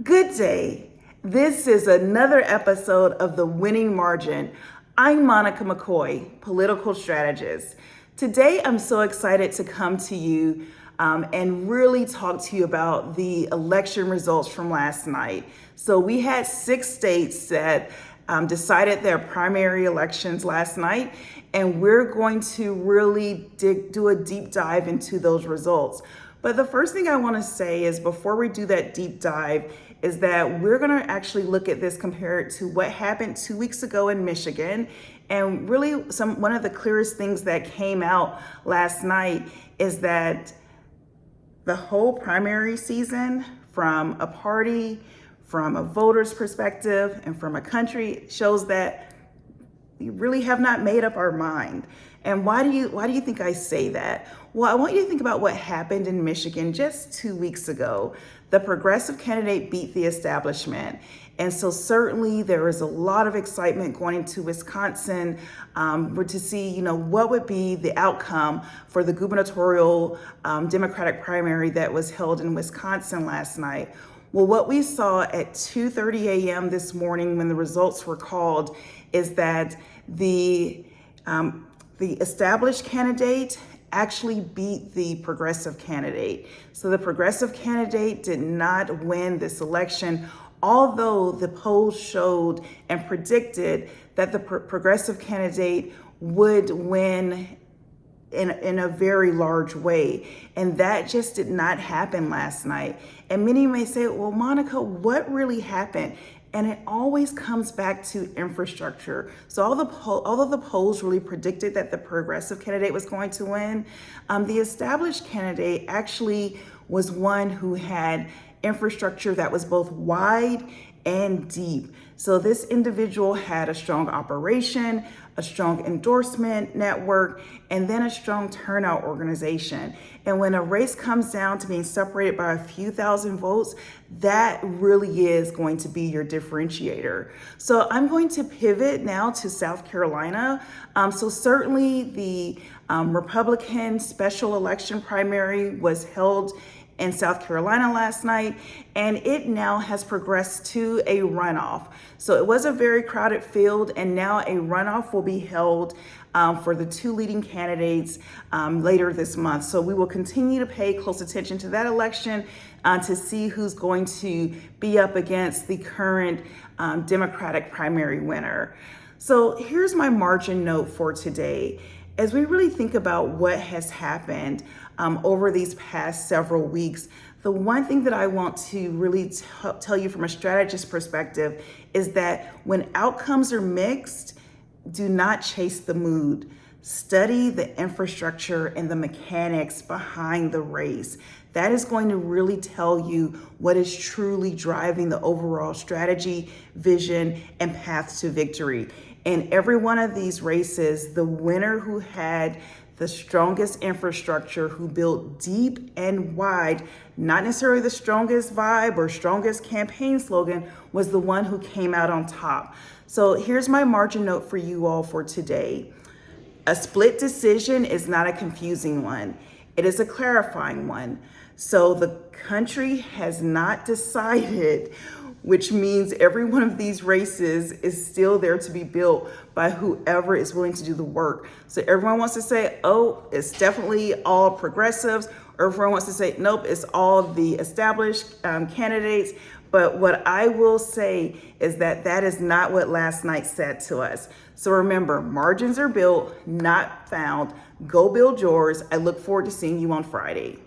Good day. This is another episode of The Winning Margin. I'm Monica McCoy, political strategist. Today, I'm so excited to come to you and really talk to you about the election results from last night. So we had 6 states that decided their primary elections last night, and we're going to really do a deep dive into those results. But the first thing I want to say is before we do that deep dive is that we're going to actually look at this compared to what happened 2 weeks ago in Michigan. And really one of the clearest things that came out last night is that the whole primary season, from a party, from a voter's perspective, and from a country, shows that we really have not made up our mind. And why do you think I say that? Well, I want you to think about what happened in Michigan just 2 weeks ago. The progressive candidate beat the establishment. And so certainly there was a lot of excitement going to Wisconsin to see, what would be the outcome for the gubernatorial Democratic primary that was held in Wisconsin last night. Well, what we saw at 2:30 a.m. this morning when the results were called is that the established candidate actually beat the progressive candidate. So the progressive candidate did not win this election, although the polls showed and predicted that the progressive candidate would win in a very large way. And that just did not happen last night. And many may say, well, Monica, what really happened? And it always comes back to infrastructure. So although the polls really predicted that the progressive candidate was going to win, the established candidate actually was one who had infrastructure that was both wide and deep. So this individual had a strong operation, a strong endorsement network, and then a strong turnout organization. And when a race comes down to being separated by a few thousand votes, that really is going to be your differentiator. So I'm going to pivot now to South Carolina. So certainly the Republican special election primary was held in South Carolina last night, and it now has progressed to a runoff. So it was a very crowded field, and now a runoff will be held for the 2 leading candidates later this month. So we will continue to pay close attention to that election to see who's going to be up against the current Democratic primary winner. So here's my margin note for today. As we really think about what has happened over these past several weeks, the one thing that I want to really tell you from a strategist perspective is that when outcomes are mixed, do not chase the mood. Study the infrastructure and the mechanics behind the race. That is going to really tell you what is truly driving the overall strategy, vision, and path to victory. In every one of these races, the winner who had the strongest infrastructure, who built deep and wide, not necessarily the strongest vibe or strongest campaign slogan, was the one who came out on top. So here's my margin note for you all for today. A split decision is not a confusing one. It is a clarifying one. So the country has not decided, which means every one of these races is still there to be built by whoever is willing to do the work. So everyone wants to say, oh, it's definitely all progressives, or everyone wants to say, nope, it's all the established candidates. But what I will say is that that is not what last night said to us. So remember, margins are built, not found. Go build yours. I look forward to seeing you on Friday.